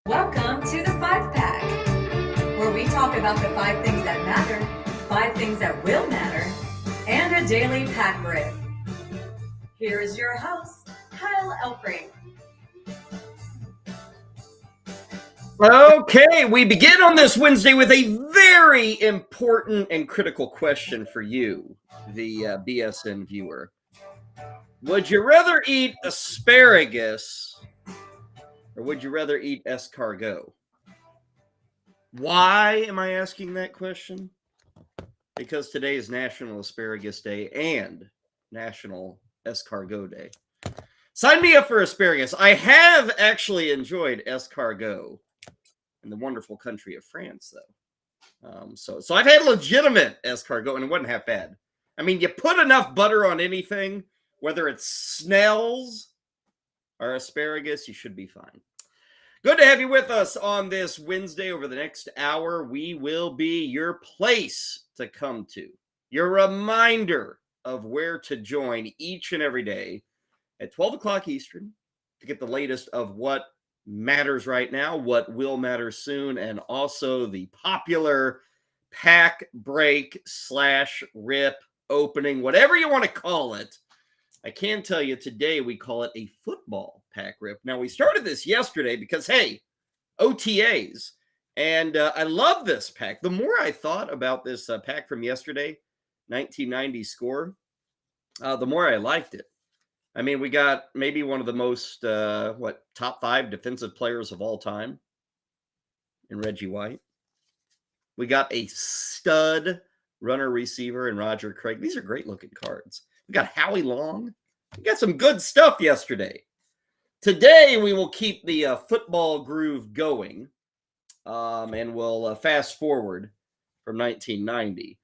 Welcome to the 5-Pack, where we talk about the 5 things that matter, 5 things that will matter, and a daily pack rip. Here is your host, Kyle Elfrink. Okay, we begin on this Wednesday with a very important and critical question for you, the BSN viewer. Would you rather eat asparagus or would you rather eat escargot? Why am I asking that question? Because today is National Asparagus Day and National Escargot Day. Sign me up for asparagus. I have actually enjoyed escargot in the wonderful country of France, though. So I've had legitimate escargot, and it wasn't half bad. I mean, you put enough butter on anything, whether it's Snell's or asparagus, you should be fine. Good to have you with us on this Wednesday. Over the next hour, we will be your place to come to, your reminder of where to join each and every day at 12 o'clock Eastern to get the latest of what matters right now, what will matter soon, and also the popular pack break / rip opening, whatever you want to call it. I can tell you today we call it a football pack rip. Now, we started this yesterday because, hey, OTAs. And I love this pack. The more I thought about this pack from yesterday, 1990 score, the more I liked it. I mean, we got maybe one of the most, top 5 defensive players of all time in Reggie White. We got a stud runner receiver in Roger Craig. These are great looking cards. We got Howie Long. We got some good stuff yesterday. Today, we will keep the football groove going, and we'll fast forward from 1990.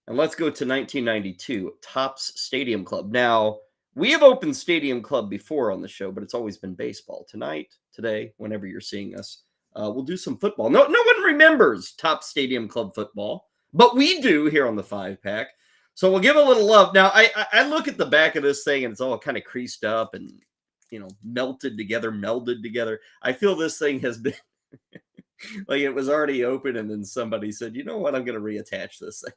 And let's go to 1992, Topps Stadium Club. Now, we have opened Stadium Club before on the show, but it's always been baseball. Tonight, today, whenever you're seeing us, we'll do some football. No one remembers Topps Stadium Club football, but we do here on the 5-Pack. So we'll give a little love. Now, I look at the back of this thing, and it's all kind of creased up and, melded together. I feel this thing has been like it was already open, and then somebody said, you know what, I'm going to reattach this thing.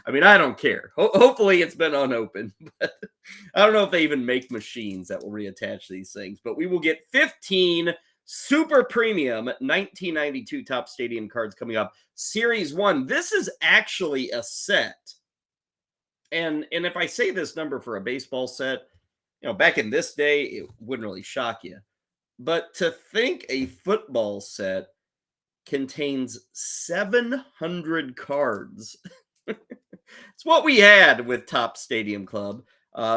I mean, I don't care. Hopefully it's been unopened, but I don't know if they even make machines that will reattach these things. But we will get 15 super premium 1992 Topps Stadium cards coming up. Series 1. This is actually a set. And if I say this number for a baseball set, back in this day, it wouldn't really shock you. But to think a football set contains 700 cards. It's what we had with Topps Stadium Club.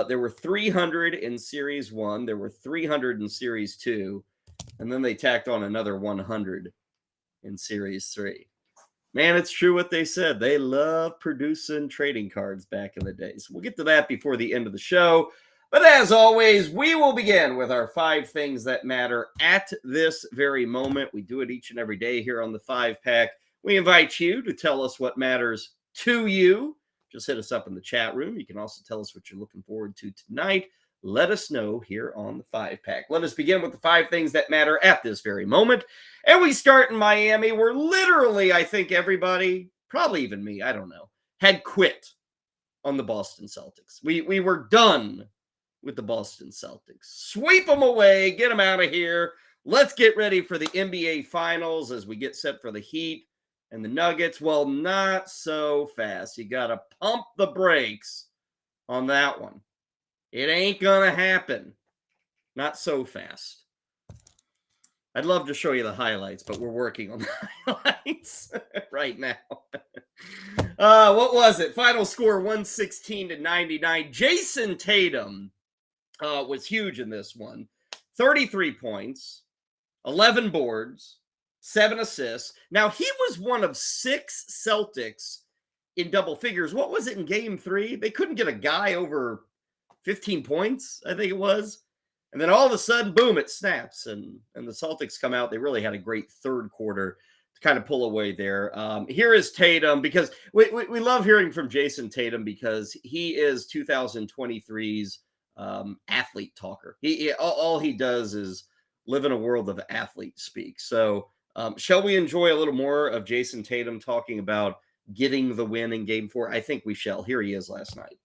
There were 300 in Series 1. There were 300 in Series 2. And then they tacked on another 100 in Series 3. Man, it's true what they said. They love producing trading cards back in the day. So we'll get to that before the end of the show. But as always, we will begin with our 5 things that matter at this very moment. We do it each and every day here on the 5-Pack. We invite you to tell us what matters to you. Just hit us up in the chat room. You can also tell us what you're looking forward to tonight. Let us know here on the 5-Pack. Let us begin with the 5 things that matter at this very moment. And we start in Miami, where literally, I think everybody, probably even me, I don't know, had quit on the Boston Celtics. We were done with the Boston Celtics. Sweep them away, get them out of here. Let's get ready for the NBA Finals as we get set for the Heat and the Nuggets. Well, not so fast. You got to pump the brakes on that one. It ain't going to happen. Not so fast. I'd love to show you the highlights, but we're working on the highlights right now. What was it? Final score 116-99. Jason Tatum was huge in this one. 33 points, 11 boards, 7 assists. Now, he was one of 6 Celtics in double figures. What was it in Game 3? They couldn't get a guy over 15 points, I think it was. And then all of a sudden, boom, it snaps. And the Celtics come out. They really had a great third quarter to kind of pull away there. Here is Tatum, because we love hearing from Jason Tatum because he is 2023's athlete talker. All he does is live in a world of athlete speak. So Shall we enjoy a little more of Jason Tatum talking about getting the win in Game 4? I think we shall. Here he is last night.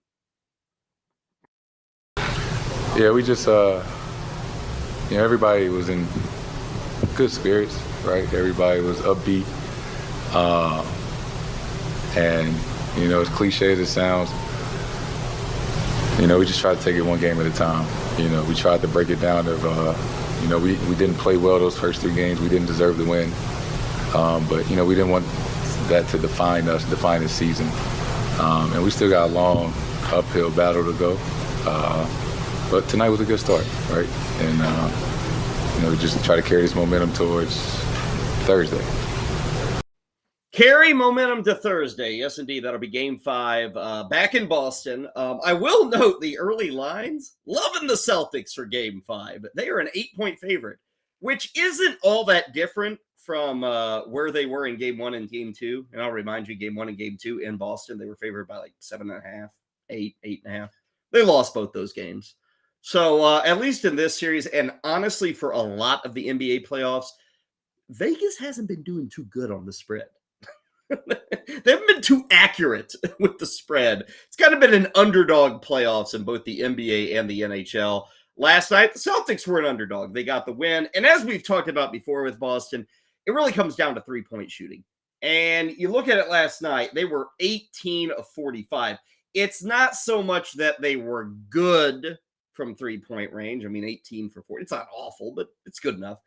Yeah, we just, everybody was in good spirits, right? Everybody was upbeat. And, as cliche as it sounds, we just tried to take it one game at a time. We tried to break it down of, we didn't play well those first 3 games. We didn't deserve the win. But, we didn't want that to define us, define the season. And we still got a long uphill battle to go. But tonight was a good start, right? And, we just try to carry this momentum towards Thursday. Carry momentum to Thursday. Yes, indeed. That'll be Game 5 back in Boston. I will note the early lines. Loving the Celtics for Game 5. They are an 8-point favorite, which isn't all that different from where they were in Game 1 and Game 2. And I'll remind you, Game 1 and Game 2 in Boston, they were favored by like 7.5, 8, 8.5. They lost both those games. So at least in this series, and honestly for a lot of the NBA playoffs, Vegas hasn't been doing too good on the spread. They haven't been too accurate with the spread. It's kind of been an underdog playoffs in both the NBA and the NHL. Last night, the Celtics were an underdog. They got the win. And as we've talked about before with Boston, it really comes down to 3-point shooting. And you look at it last night, they were 18 of 45. It's not so much that they were good from 3-point range. I mean, 18 for 40. It's not awful, but it's good enough.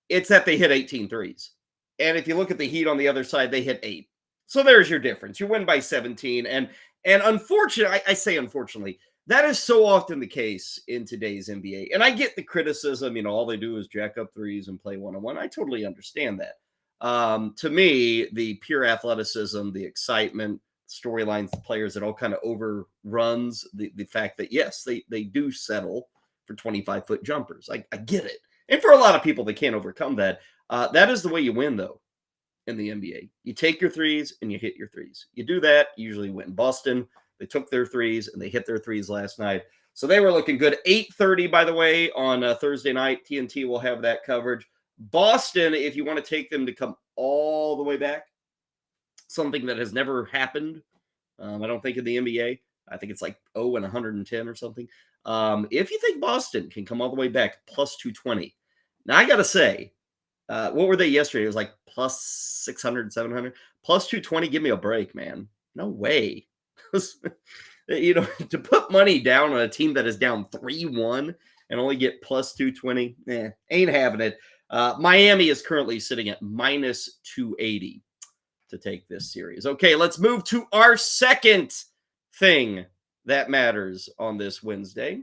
It's that they hit 18 threes. And if you look at the Heat on the other side, they hit 8. So there's your difference. You win by 17. And unfortunately, I say unfortunately, that is so often the case in today's NBA. And I get the criticism, all they do is jack up threes and play one-on-one. I totally understand that. To me, the pure athleticism, the excitement, storylines, the players, it all kind of overruns the fact that, yes, they do settle for 25-foot jumpers. I get it. And for a lot of people, they can't overcome that. That is the way you win, though, in the NBA. You take your threes and you hit your threes. You do that, you usually win. Boston, they took their threes and they hit their threes last night. So they were looking good. 8:30, by the way, on Thursday night. TNT will have that coverage. Boston, if you want to take them to come all the way back, something that has never happened, I don't think, in the NBA. I think it's like 0 and 110 or something. If you think Boston can come all the way back, plus 220. Now, I got to say, what were they yesterday? It was like plus 600, 700. Plus 220, give me a break, man. No way. To put money down on a team that is down 3-1 and only get plus 220, ain't having it. Miami is currently sitting at minus 280 to take this series. Okay, let's move to our second thing that matters on this Wednesday.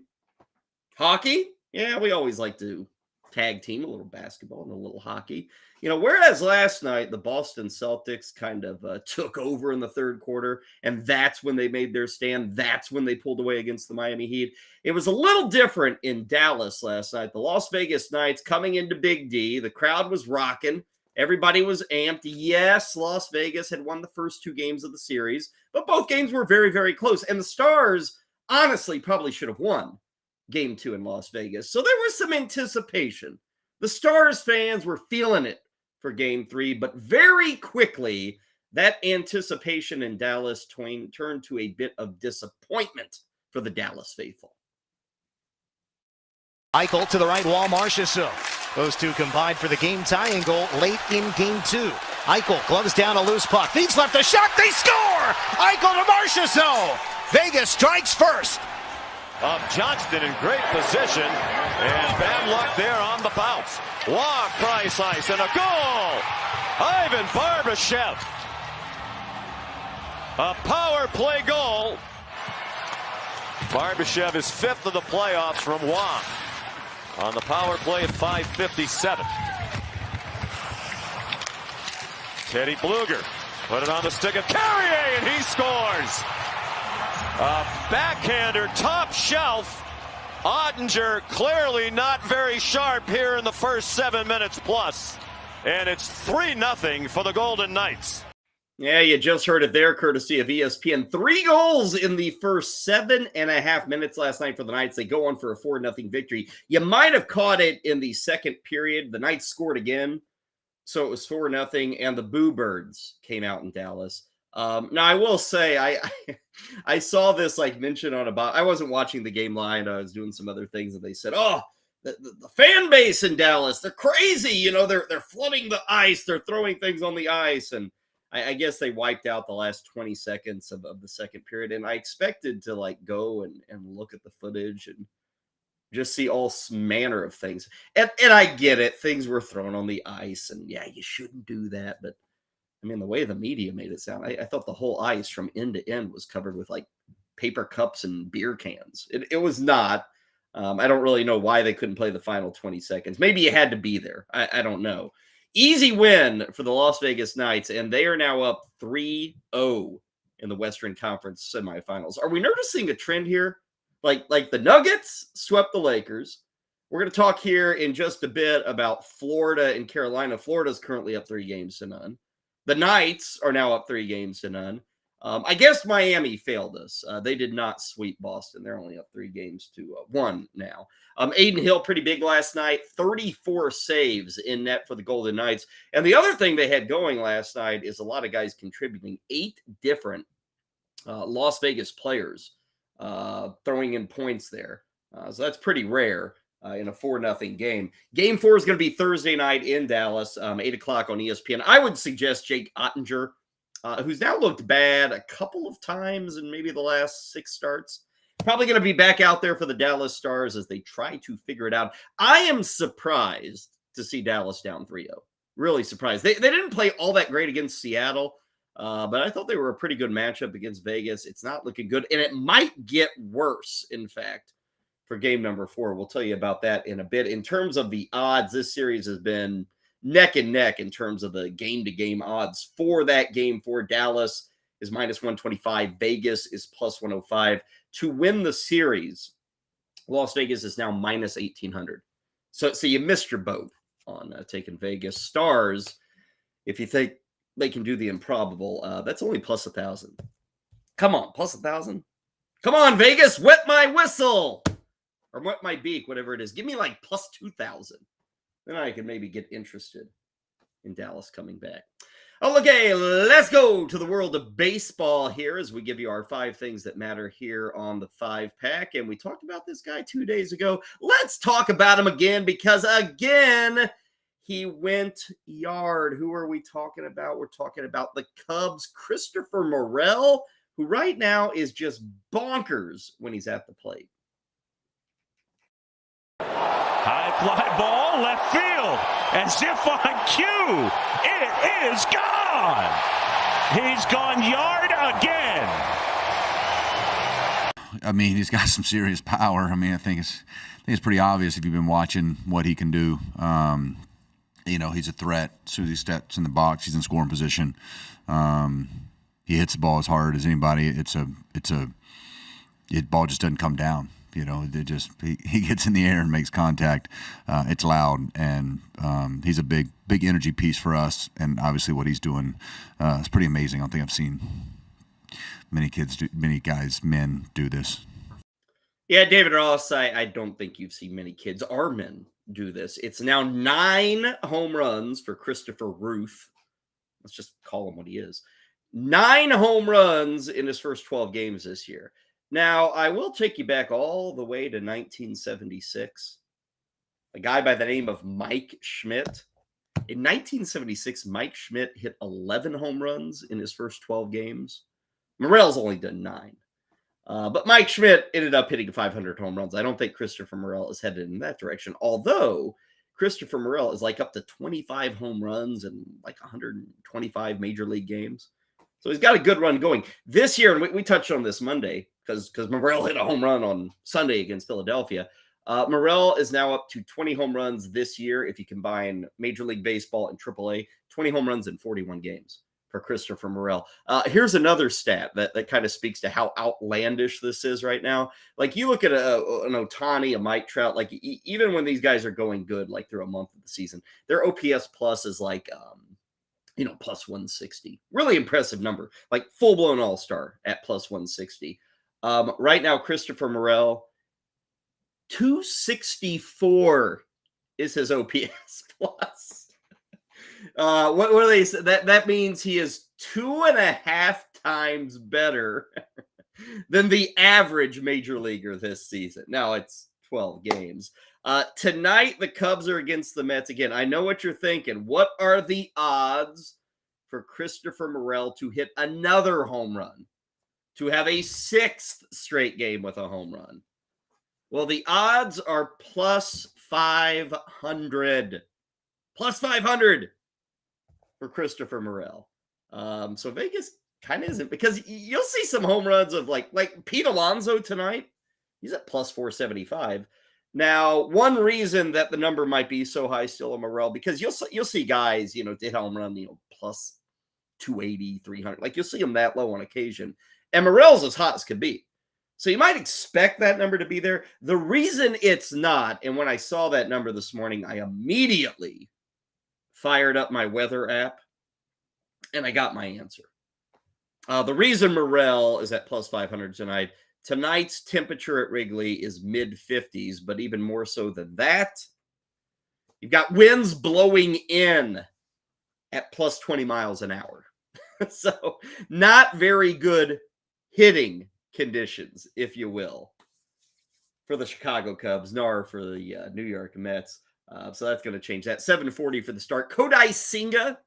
Hockey. Yeah, we always like to tag team a little basketball and a little hockey. Whereas last night the Boston Celtics kind of took over in the third quarter, and that's when they made their stand. That's when they pulled away against the Miami Heat. It was a little different in Dallas last night. The Las Vegas Knights coming into Big D. The crowd was rocking. Everybody was amped. Yes, Las Vegas had won the first 2 games of the series, but both games were very, very close. And the Stars, honestly, probably should have won Game 2 in Las Vegas. So there was some anticipation. The Stars fans were feeling it for Game 3, but very quickly, that anticipation in Dallas turned to a bit of disappointment for the Dallas faithful. Eichel to the right wall, Marchessault. Those two combined for the game-tying goal late in Game 2. Eichel gloves down a loose puck. Feeds left, the shot, they score! Eichel to Marchessault! Vegas strikes first. Johnston in great position, and bad luck there on the bounce. Walk, Price Ice, and a goal! Ivan Barbashev. A power play goal. Barbashev is 5th of the playoffs from Wong. On the power play at 5:57. Teddy Bluger put it on the stick of Carrier, and he scores. A backhander, top shelf. Ottinger clearly not very sharp here in the first 7 minutes plus. And it's 3-0 for the Golden Knights. Yeah, you just heard it there, courtesy of ESPN. 3 goals in the first 7.5 minutes last night for the Knights. They go on for a 4-0 victory. You might have caught it in the second period. The Knights scored again. So it was 4-0, and the Boo Birds came out in Dallas. Now I will say I saw this like mentioned on I wasn't watching the game live. I was doing some other things, and they said, "Oh, the fan base in Dallas, they're crazy. You know, they're flooding the ice. They're throwing things on the ice." And I guess they wiped out the last 20 seconds of the second period. And I expected to like go and look at the footage and just see all manner of things. And I get it. Things were thrown on the ice, and yeah, you shouldn't do that. But I mean, the way the media made it sound, I thought the whole ice from end to end was covered with like paper cups and beer cans. It was not. I don't really know why they couldn't play the final 20 seconds. Maybe you had to be there. I don't know. Easy win for the Las Vegas Knights, and they are now up 3-0 in the Western Conference semifinals. Are we noticing a trend here? Like the Nuggets swept the Lakers. We're going to talk here in just a bit about Florida and Carolina. Florida's currently up 3-0. The Knights are now up 3-0. I guess Miami failed us. They did not sweep Boston. They're only up 3-1 now. Aiden Hill, pretty big last night. 34 saves in net for the Golden Knights. And the other thing they had going last night is a lot of guys contributing. 8 different Las Vegas players throwing in points there. So that's pretty rare in a 4-0 game. Game 4 is going to be Thursday night in Dallas, 8 o'clock on ESPN. I would suggest Jake Ottinger, who's now looked bad a couple of times in maybe the last 6 starts. Probably going to be back out there for the Dallas Stars as they try to figure it out. I am surprised to see Dallas down 3-0. Really surprised. They didn't play all that great against Seattle, but I thought they were a pretty good matchup against Vegas. It's not looking good, and it might get worse, in fact, for game number 4. We'll tell you about that in a bit. In terms of the odds, this series has been neck and neck in terms of the game-to-game odds for that game. For Dallas is -125. Vegas is +105. To win the series, Las Vegas is now -1,800. So you missed your boat on taking Vegas. Stars, if you think they can do the improbable, that's only +1,000. Come on, +1,000. Come on, Vegas, wet my whistle or wet my beak, whatever it is. Give me like +2,000. Then I can maybe get interested in Dallas coming back. Okay, let's go to the world of baseball here as we give you our 5 things that matter here on the 5-pack. And we talked about this guy 2 days ago. Let's talk about him again because, again, he went yard. Who are we talking about? We're talking about the Cubs' Christopher Morel, who right now is just bonkers when he's at the plate. High fly ball, left field, as if on cue, it is gone. He's gone yard again. I mean, he's got some serious power. I mean, I think it's pretty obvious if you've been watching what he can do. You know, he's a threat. As soon as he steps in the box, he's in scoring position. He hits the ball as hard as anybody. The ball just doesn't come down. You know, he gets in the air and makes contact. It's loud, and he's a big energy piece for us. And obviously, what he's doing is pretty amazing. I don't think I've seen men do this. Yeah, David Ross, I don't think you've seen many kids or men do this. It's now 9 home runs for Christopher Ruth. Let's just call him what he is. 9 home runs in his first 12 games this year. Now, I will take you back all the way to 1976. A guy by the name of Mike Schmidt. In 1976, Mike Schmidt hit 11 home runs in his first 12 games. Morel's only done 9. But Mike Schmidt ended up hitting 500 home runs. I don't think Christopher Morel is headed in that direction, although Christopher Morel is like up to 25 home runs and like 125 major league games. So he's got a good run going. This year, and we touched on this Monday, because Morel hit a home run on Sunday against Philadelphia. Morel is now up to 20 home runs this year if you combine Major League Baseball and AAA. 20 home runs in 41 games for Christopher Morel. Here's another stat that kind of speaks to how outlandish this is right now. Like, you look at an Ohtani, a Mike Trout, like even when these guys are going good, like through a month of the season, their OPS plus is like, plus 160. Really impressive number, like full-blown all-star at plus 160. Right now, Christopher Morel, 264 is his OPS plus. What do they say? That means he is 2.5 times better than the average major leaguer this season. Now it's 12 games. Tonight, the Cubs are against the Mets again. I know what you're thinking. What are the odds for Christopher Morel to hit another home run, to have a 6th straight game with a home run? Well, the odds are plus 500. Plus 500 for Christopher Morel. So Vegas kind of isn't, because you'll see some home runs of like Pete Alonso tonight. He's at plus 475. Now, one reason that the number might be so high still on Morel, because you'll see guys, hit home run, plus 280, 300. Like, you'll see them that low on occasion. And Morel's as hot as could be. So you might expect that number to be there. The reason it's not, and when I saw that number this morning, I immediately fired up my weather app, and I got my answer. The reason Morel is at plus 500 tonight, tonight's temperature at Wrigley is mid-50s, but even more so than that, you've got winds blowing in at plus 20 miles an hour. So not very good hitting conditions, if you will, for the Chicago Cubs, nor for the New York Mets. So that's going to change that. 7:40 for the start. Kodai Senga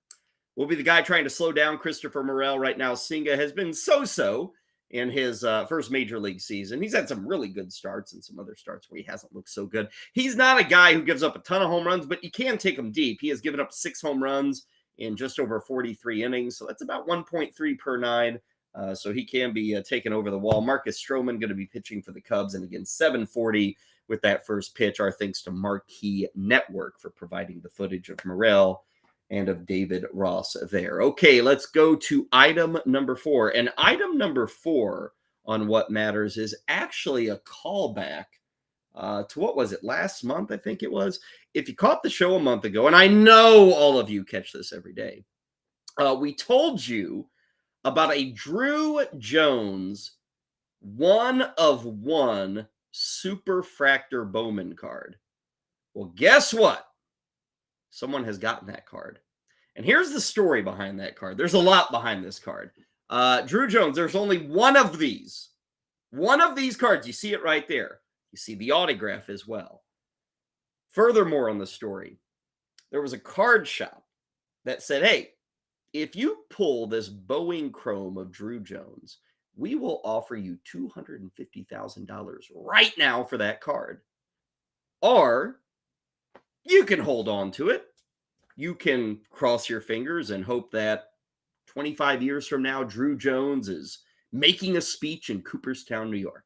will be the guy trying to slow down Christopher Morel right now. Senga has been so-so in his first major league season. He's had some really good starts and some other starts where he hasn't looked so good. He's not a guy who gives up a ton of home runs, but you can take him deep. He has given up 6 home runs in just over 43 innings, so that's about 1.3 per 9. So he can be taken over the wall. Marcus Stroman going to be pitching for the Cubs, and again, 7:40 with that first pitch. Our thanks to Marquee Network for providing the footage of Morel and of David Ross there. Okay, let's go to item number 4. And item number 4 on What Matters is actually a callback to what was it, last month, I think it was. If you caught the show a month ago, and I know all of you catch this every day, we told you about a Druw Jones 1-of-1 Superfractor Bowman card. Well, guess what? Someone has gotten that card. And here's the story behind that card. There's a lot behind this card. Druw Jones, there's only one of these. One of these cards. You see it right there. You see the autograph as well. Furthermore on the story, there was a card shop that said, hey, if you pull this Boeing Chrome of Druw Jones, we will offer you $250,000 right now for that card. Or you can hold on to it. You can cross your fingers and hope that 25 years from now, Druw Jones is making a speech in Cooperstown, New York.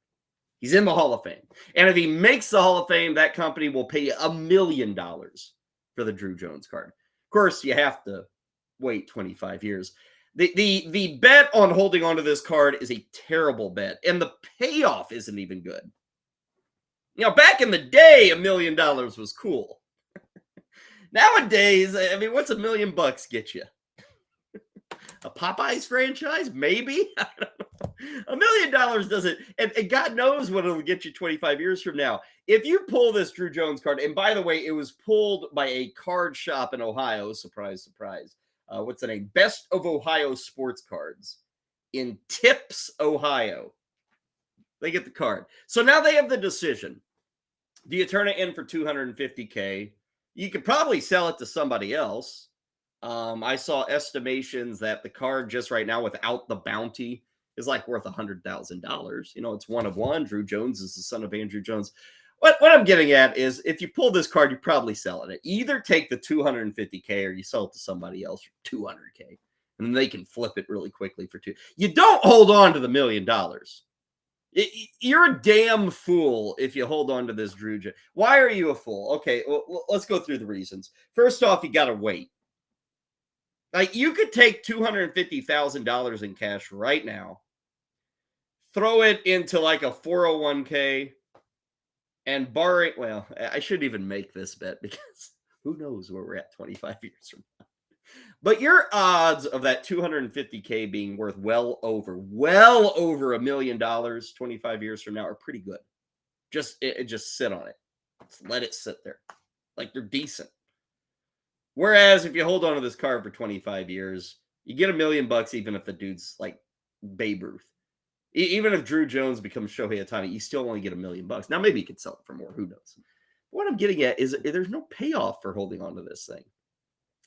He's in the Hall of Fame. And if he makes the Hall of Fame, that company will pay you $1 million for the Druw Jones card. Of course, you have to wait 25 years. The bet on holding onto this card is a terrible bet, and the payoff isn't even good. Back in the day, $1 million was cool. Nowadays, I mean, what's $1 million get you? A Popeyes franchise? Maybe? I don't know. $1 million doesn't, and God knows what it'll get you 25 years from now. If you pull this Druw Jones card, and by the way, it was pulled by a card shop in Ohio, surprise, surprise. What's the name? Best of Ohio Sports Cards in Tips, Ohio. They get the card. So now they have the decision. Do you turn it in for $250K? You could probably sell it to somebody else. I saw estimations that the card just right now without the bounty is like worth $100,000. It's 1-of-1. Druw Jones is the son of Andrew Jones. What I'm getting at is if you pull this card, you're probably selling it. Either take the $250K or you sell it to somebody else for $200K. And then they can flip it really quickly for $2. You don't hold on to the $1 million. You're a damn fool if you hold on to this Druw Jones. Why are you a fool? Okay, well, let's go through the reasons. First off, you got to wait. Like, you could take $250,000 in cash right now, throw it into like a 401k, and borrow. Well, I shouldn't even make this bet because who knows where we're at 25 years from now. But your odds of that $250K being worth well over $1 million 25 years from now are pretty good. Just sit on it. Just let it sit there. Like, they're decent. Whereas if you hold on to this card for 25 years, you get $1 million even if the dude's like Babe Ruth. Even if Druw Jones becomes Shohei Ohtani, you still only get $1 million. Now, maybe you could sell it for more. Who knows? What I'm getting at is there's no payoff for holding on to this thing.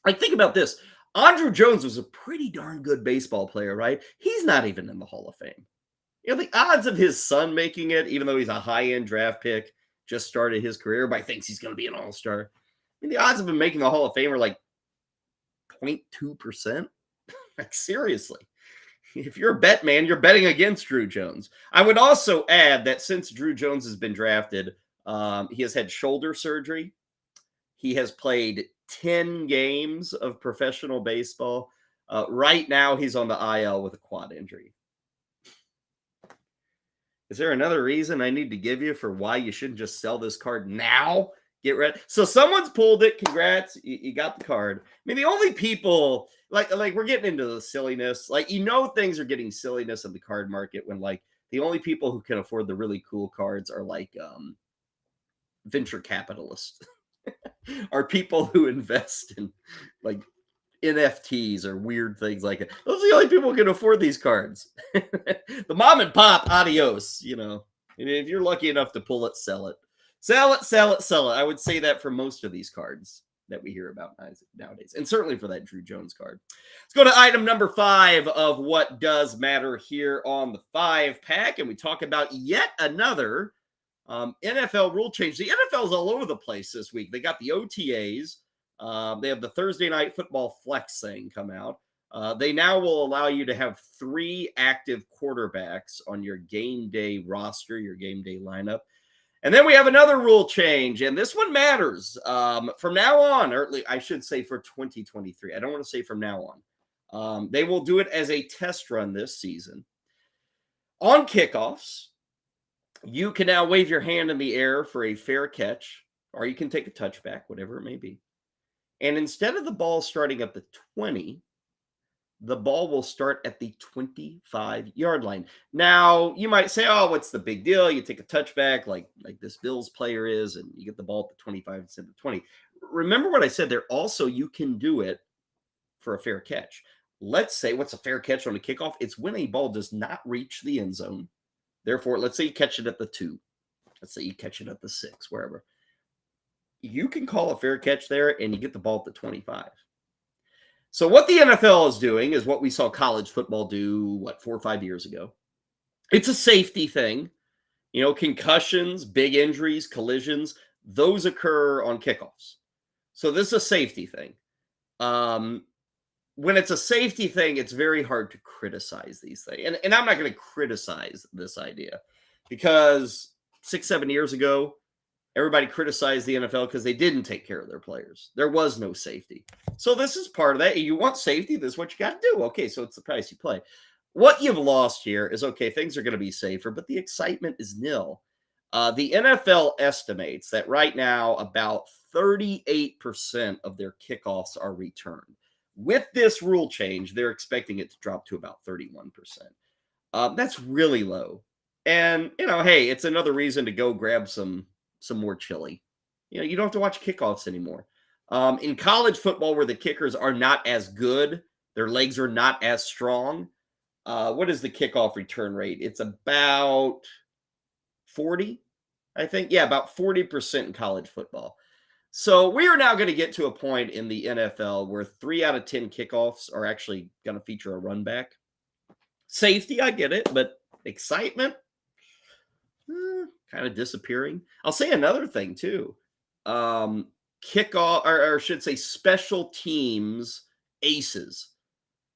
Like, think about this. Andrew Jones was a pretty darn good baseball player, right? He's not even in the Hall of Fame. You know, the odds of his son making it, even though he's a high-end draft pick, just started his career, everybody thinks he's going to be an all-star. I mean, the odds of him making the Hall of Fame are like 0.2%. Like, seriously. If you're a bet man, you're betting against Druw Jones. I would also add that since Druw Jones has been drafted, he has had shoulder surgery. He has played 10 games of professional baseball. Right now, he's on the IL with a quad injury. Is there another reason I need to give you for why you shouldn't just sell this card now? Get ready. So someone's pulled it. Congrats. You got the card. I mean, the only people like we're getting into the silliness. Like, things are getting silliness in the card market when like the only people who can afford the really cool cards are like venture capitalists are people who invest in like NFTs or weird things like that. Those are the only people who can afford these cards. The mom and pop, adios. If you're lucky enough to pull it, sell it. Sell it, sell it, sell it. I would say that for most of these cards that we hear about nowadays, and certainly for that Druw Jones card. Let's go to item number 5 of what does matter here on the 5-pack, and we talk about yet another NFL rule change. The NFL is all over the place this week. They got the OTAs. They have the Thursday Night Football Flex thing come out. They now will allow you to have 3 active quarterbacks on your game day roster, your game day lineup. And then we have another rule change, and this one matters. From now on, or I should say for 2023. I don't want to say from now on. They will do it as a test run this season. On kickoffs, you can now wave your hand in the air for a fair catch, or you can take a touchback, whatever it may be. And instead of the ball starting at the 20, the ball will start at the 25-yard line. Now, you might say, oh, what's the big deal? You take a touchback like this Bills player is, and you get the ball at the 25 instead of the 20. Remember what I said there. Also, you can do it for a fair catch. Let's say, what's a fair catch on a kickoff? It's when a ball does not reach the end zone. Therefore, let's say you catch it at the 2. Let's say you catch it at the 6, wherever. You can call a fair catch there, and you get the ball at the 25. So what the NFL is doing is what we saw college football do, 4 or 5 years ago. It's a safety thing. Concussions, big injuries, collisions, those occur on kickoffs. So this is a safety thing. When it's a safety thing, it's very hard to criticize these things. And I'm not going to criticize this idea because 6-7 years ago, everybody criticized the NFL because they didn't take care of their players. There was no safety. So this is part of that. You want safety, this is what you got to do. Okay, so it's the price you play. What you've lost here is, okay, things are going to be safer, but the excitement is nil. The NFL estimates that right now about 38% of their kickoffs are returned. With this rule change, they're expecting it to drop to about 31%. That's really low. And, hey, it's another reason to go grab some more chili. You don't have to watch kickoffs anymore. In college football, where the kickers are not as good, their legs are not as strong. What is the kickoff return rate? It's about 40, I think. Yeah, about 40% in college football. So we are now going to get to a point in the NFL where 3 out of 10 kickoffs are actually going to feature a run back. Safety, I get it, but excitement, kind of disappearing. I'll say another thing too. Kickoff, or I should say special teams aces.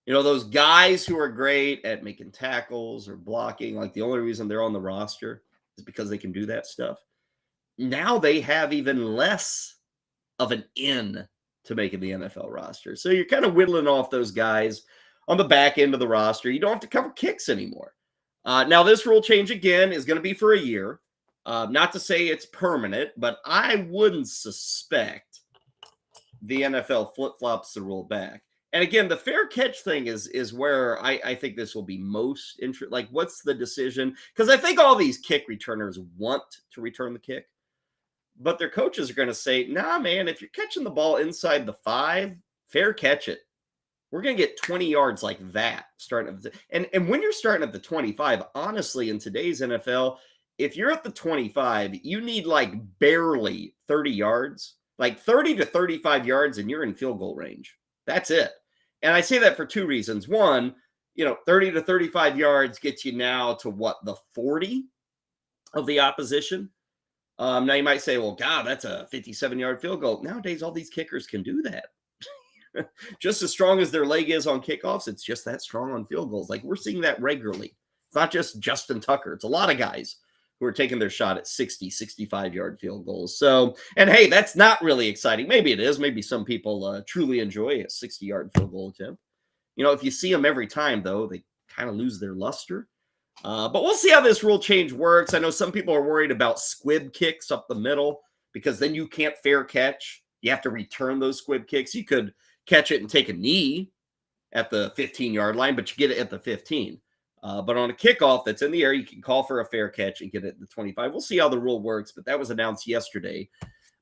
Those guys who are great at making tackles or blocking, like the only reason they're on the roster is because they can do that stuff. Now they have even less of an in to making the NFL roster. So you're kind of whittling off those guys on the back end of the roster. You don't have to cover kicks anymore. Now this rule change again is going to be for a year. Not to say it's permanent, but I wouldn't suspect the NFL flip-flops the rule back. And again, the fair catch thing is where I think this will be most interesting. Like, what's the decision? Because I think all these kick returners want to return the kick. but their coaches are going to say, nah, man, if you're catching the ball inside the 5, fair catch it. We're going to get 20 yards like that starting at the, and when you're starting at the 25, honestly, in today's NFL, if you're at the 25, you need like barely 30 yards, like 30 to 35 yards, and you're in field goal range. That's it. And I say that for 2 reasons. One, 30 to 35 yards gets you now to what, the 40 of the opposition. Now you might say, well, God, that's a 57-yard field goal. Nowadays, all these kickers can do that. Just as strong as their leg is on kickoffs, it's just that strong on field goals. Like, we're seeing that regularly. It's not just Justin Tucker. It's a lot of guys who are taking their shot at 60, 65-yard field goals. So, and hey, that's not really exciting. Maybe it is. Maybe some people truly enjoy a 60-yard field goal attempt. If you see them every time, though, they kind of lose their luster. But we'll see how this rule change works. I know some people are worried about squib kicks up the middle because then you can't fair catch. You have to return those squib kicks. You could catch it and take a knee at the 15-yard line, but you get it at the 15. But on a kickoff that's in the air, you can call for a fair catch and get it at the 25. We'll see how the rule works, but that was announced yesterday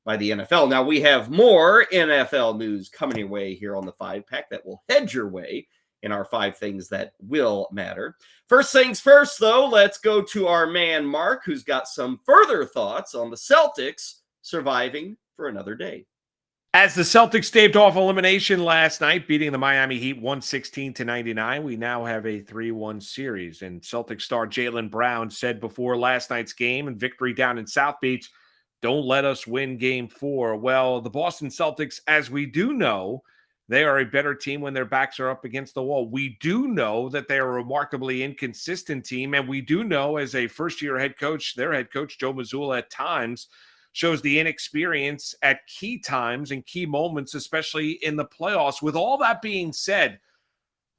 by the NFL. Now, we have more NFL news coming your way here on the 5-pack that will head your way in our 5 things that will matter. First things first, though, let's go to our man, Mark, who's got some further thoughts on the Celtics surviving for another day. As the Celtics staved off elimination last night, beating the Miami Heat 116-99, we now have a 3-1 series. And Celtics star Jaylen Brown said before last night's game and victory down in South Beach, don't let us win Game 4. Well, the Boston Celtics, as we do know, they are a better team when their backs are up against the wall. We do know that they are a remarkably inconsistent team, and we do know as a first-year head coach, their head coach, Joe Mazzulla, at times shows the inexperience at key times and key moments, especially in the playoffs. With all that being said,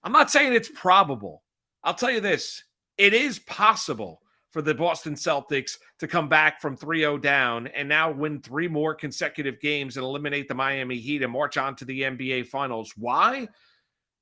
I'm not saying it's probable. I'll tell you this. It is possible for the Boston Celtics to come back from 3-0 down and now win 3 more consecutive games and eliminate the Miami Heat and march on to the NBA Finals. Why?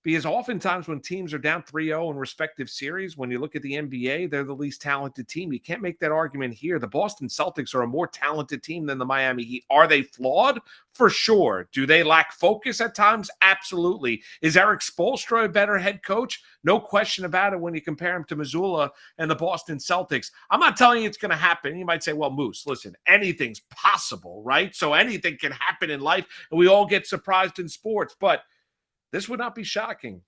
Because oftentimes when teams are down 3-0 in respective series, when you look at the NBA, they're the least talented team. You can't make that argument here. The Boston Celtics are a more talented team than the Miami Heat. Are they flawed? For sure. Do they lack focus at times? Absolutely. Is Eric Spoelstra a better head coach? No question about it when you compare him to Mazzulla and the Boston Celtics. I'm not telling you it's going to happen. You might say, well, Moose, listen, anything's possible, right? So anything can happen in life, and we all get surprised in sports, but this would not be shocking,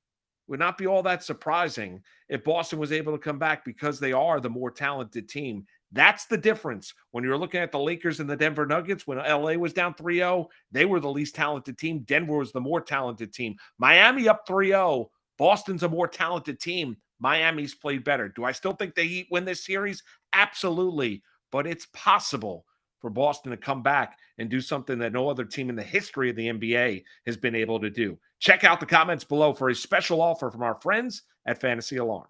would not be all that surprising if Boston was able to come back because they are the more talented team. That's the difference. When you're looking at the Lakers and the Denver Nuggets, when LA was down 3-0, they were the least talented team. Denver was the more talented team. Miami up 3-0. Boston's a more talented team. Miami's played better. Do I still think the Heat win this series? Absolutely. But it's possible for Boston to come back and do something that no other team in the history of the NBA has been able to do. Check out the comments below for a special offer from our friends at Fantasy Alarm.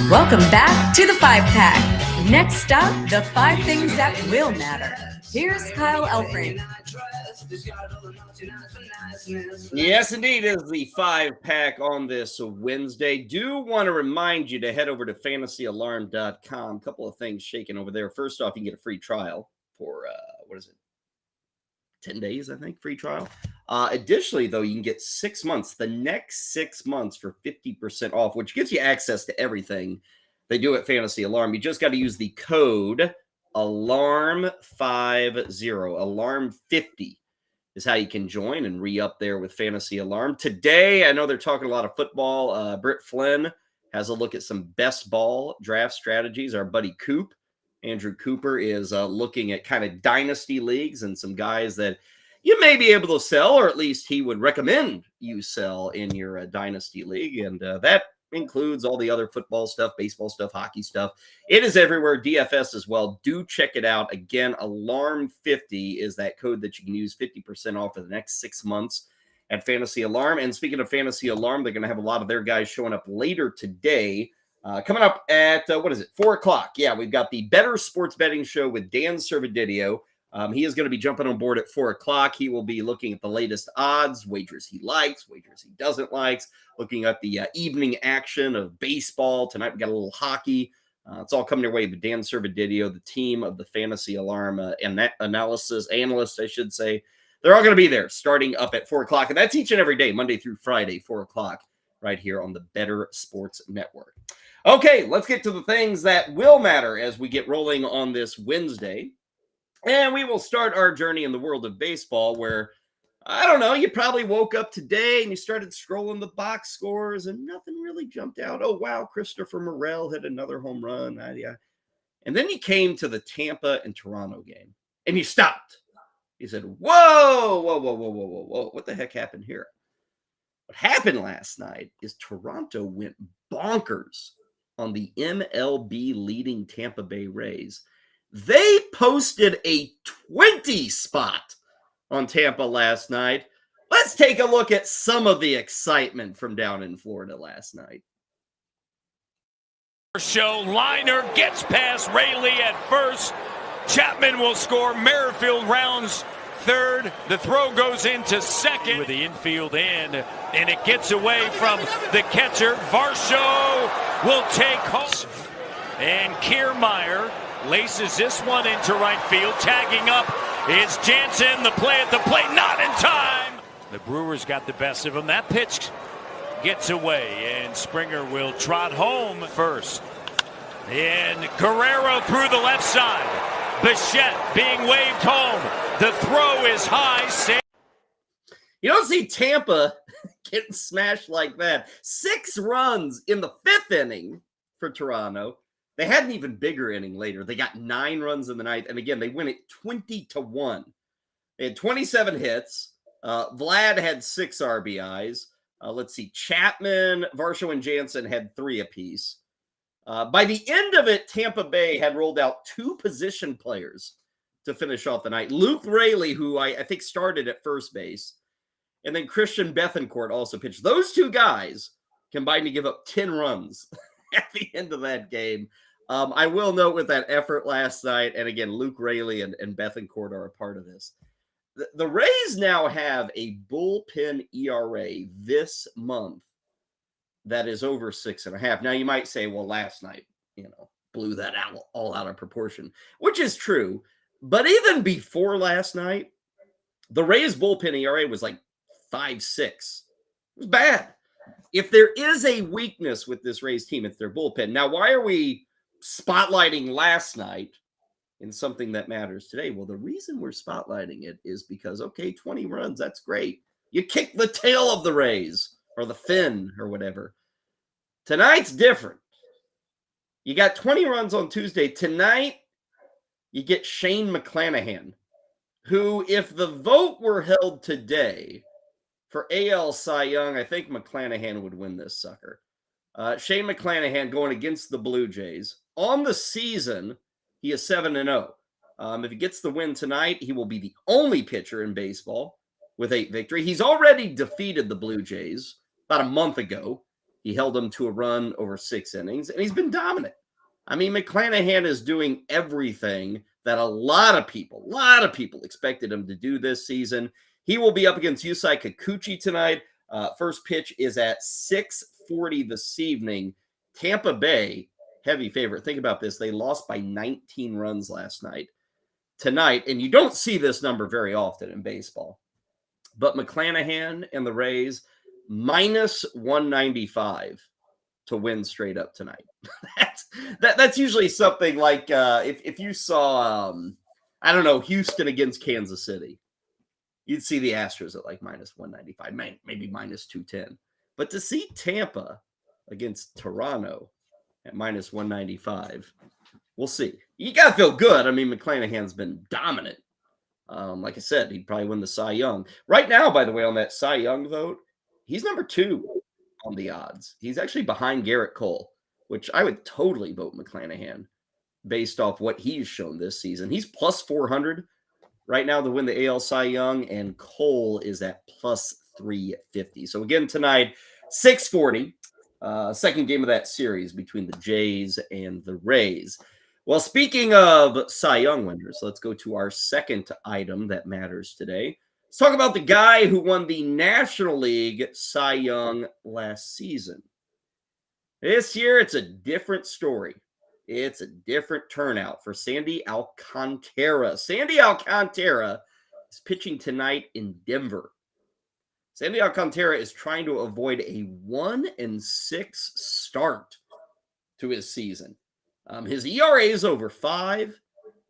Welcome back to the 5-pack. Next up, the 5 things that will matter. Here's Kyle Elfrink. Yes, indeed, is the 5-pack on this Wednesday. Do want to remind you to head over to fantasyalarm.com. A couple of things shaking over there. First off, you can get a free trial for, 10 days, I think, free trial. Additionally, though, you can get 6 months, the next 6 months for 50% off, which gives you access to everything they do at Fantasy Alarm. You just got to use the code ALARM50, ALARM50 is how you can join and re-up there with Fantasy Alarm. Today, I know they're talking a lot of football. Britt Flynn has a look at some best ball draft strategies. Our buddy Coop, Andrew Cooper, is looking at kind of dynasty leagues and some guys that you may be able to sell, or at least he would recommend you sell in your dynasty league. And that includes all the other football stuff, baseball stuff, hockey stuff. It is everywhere, DFS as well. Do check it out. Again, ALARM50 is that code that you can use, 50% off for the next 6 months at Fantasy Alarm. And speaking of Fantasy Alarm, they're going to have a lot of their guys showing up later today. Coming up at, 4 o'clock. Yeah, we've got the Better Sports Betting Show with Dan Servadidio. He is going to be jumping on board at 4 o'clock. He will be looking at the latest odds, wagers he likes, wagers he doesn't like, looking at the evening action of baseball. Tonight we got a little hockey. It's all coming your way. But Dan Servadidio, the team of the Fantasy Alarm analyst, I should say, they're all going to be there starting up at 4 o'clock. And that's each and every day, Monday through Friday, 4 o'clock, right here on the Better Sports Network. Okay, let's get to the things that will matter as we get rolling on this Wednesday. And we will start our journey in the world of baseball where, I don't know, you probably woke up today and you started scrolling the box scores and nothing really jumped out. Oh, wow, Christopher Morel hit another home run. Yeah. And then you came to the Tampa and Toronto game and you stopped. You said, whoa. What the heck happened here? What happened last night is Toronto went bonkers on the MLB leading Tampa Bay Rays. They posted a 20 spot on Tampa last night. Let's take a look at some of the excitement from down in Florida last night. Show liner gets past Rayleigh at first. Chapman will score. Merrifield rounds third. The throw goes into second with the infield in, and it gets away from the catcher. Varsho will take home. And Kiermaier laces this one into right field. Tagging up is Jansen. The play at the plate, not in time. The Brewers got the best of him. That pitch gets away, and Springer will trot home first. And Guerrero through the left side. Bichette being waved home. The throw is high. You don't see Tampa getting smashed like that. 6 runs in the 5th inning for Toronto. They had an even bigger inning later. They got 9 runs in the 9th. And again, they win it 20-1. They had 27 hits. Vlad had 6 RBIs. Let's see. Chapman, Varsho, and Jansen had 3 apiece. By the end of it, Tampa Bay had rolled out 2 position players to finish off the night. Luke Rayleigh, who I think started at first base, and then Christian Bethancourt also pitched. Those 2 guys combined to give up 10 runs at the end of that game. I will note with that effort last night, and again, Luke Rayleigh and Bethancourt are a part of this. The Rays now have a bullpen ERA this month that is over 6.5. Now, you might say, well, last night, blew that all out of proportion, which is true. But even before last night, the Rays bullpen ERA was like 5.6. It was bad. If there is a weakness with this Rays team, it's their bullpen. Now, why are we spotlighting last night in something that matters today? Well, the reason we're spotlighting it is because, okay, 20 runs, that's great. You kick the tail of the Rays or the fin or whatever. Tonight's different. You got 20 runs on Tuesday. Tonight, you get Shane McClanahan, who, if the vote were held today for AL Cy Young, I think McClanahan would win this sucker. Shane McClanahan going against the Blue Jays. On the season, he is 7-0. If he gets the win tonight, he will be the only pitcher in baseball with 8 victories. He's already defeated the Blue Jays about a month ago. He held them to a run over 6 innings, and he's been dominant. I mean, McClanahan is doing everything that a lot of people expected him to do this season. He will be up against Yusei Kikuchi tonight. First pitch is at 6:40 this evening. Tampa Bay, heavy favorite. Think about this. They lost by 19 runs last night. Tonight, and you don't see this number very often in baseball, but McClanahan and the Rays, minus 195 to win straight up tonight. That's usually something like if you saw, I don't know, Houston against Kansas City, you'd see the Astros at like minus 195, maybe minus 210. But to see Tampa against Toronto at minus 195, we'll see. You got to feel good. I mean, McClanahan's been dominant. Like I said, he'd probably win the Cy Young. Right now, by the way, on that Cy Young vote, he's number 2 on the odds. He's actually behind Garrett Cole, which I would totally vote McClanahan based off what he's shown this season. He's plus 400 right now to win the AL Cy Young, and Cole is at plus 350. So again, tonight, 6:40, second game of that series between the Jays and the Rays. Well, speaking of Cy Young winners, let's go to our second item that matters today. Let's talk about the guy who won the National League Cy Young last season. This year, it's a different story. It's a different turnout for Sandy Alcantra. Sandy Alcantra is pitching tonight in Denver. Sandy Alcantara is trying to avoid a 1-6 start to his season. His ERA is over 5.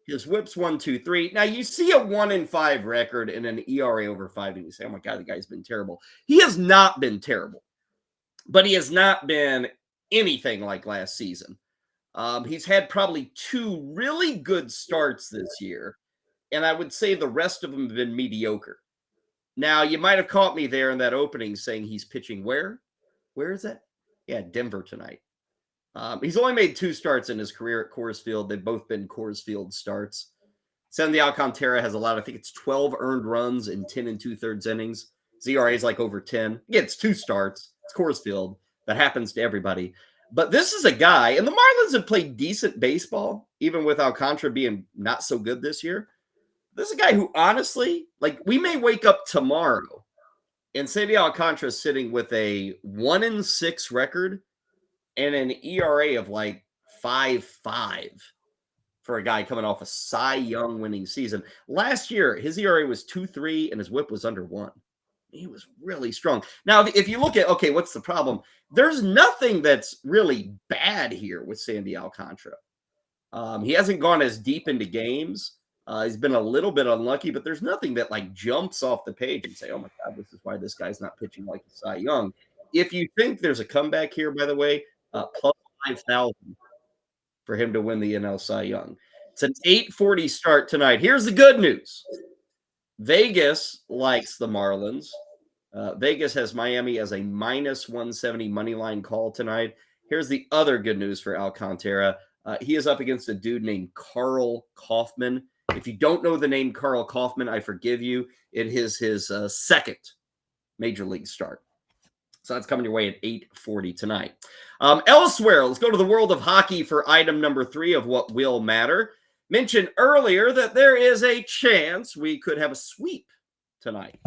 His whip's 1.23. Now, you see a 1-5 record and an ERA over 5, and you say, oh my God, the guy's been terrible. He has not been terrible, but he has not been anything like last season. He's had probably 2 really good starts this year, and I would say the rest of them have been mediocre. Now, you might have caught me there in that opening saying he's pitching where? Where is that? Yeah, Denver tonight. He's only made 2 starts in his career at Coors Field. They've both been Coors Field starts. Sandy Alcantara has I think it's 12 earned runs in 10 2/3 innings. ZRA is like over 10. Yeah, it's 2 starts. It's Coors Field. That happens to everybody. But this is a guy, and the Marlins have played decent baseball, even with Alcantara being not so good this year. This is a guy who, honestly, like, we may wake up tomorrow and Sandy Alcantara is sitting with a 1-6 record and an ERA of like 5.5 for a guy coming off a Cy Young winning season. Last year, his ERA was 2.3 and his whip was under 1. He was really strong. Now, if you look at, okay, what's the problem? There's nothing that's really bad here with Sandy Alcantara. He hasn't gone as deep into games. He's been a little bit unlucky, but there's nothing that like jumps off the page and say, oh my God, this is why this guy's not pitching like a Cy Young. If you think there's a comeback here, by the way, plus 5,000 for him to win the NL Cy Young. It's an 8:40 start tonight. Here's the good news. Vegas likes the Marlins. Vegas has Miami as a -170 money line call tonight. Here's the other good news for Alcantara. He is up against a dude named Carl Kaufman. If you don't know the name Carl Kaufman, I forgive you. It is his second major league start. So that's coming your way at 8:40 tonight. Elsewhere, let's go to the world of hockey for item number 3 of what will matter. Mentioned earlier that there is a chance we could have a sweep tonight.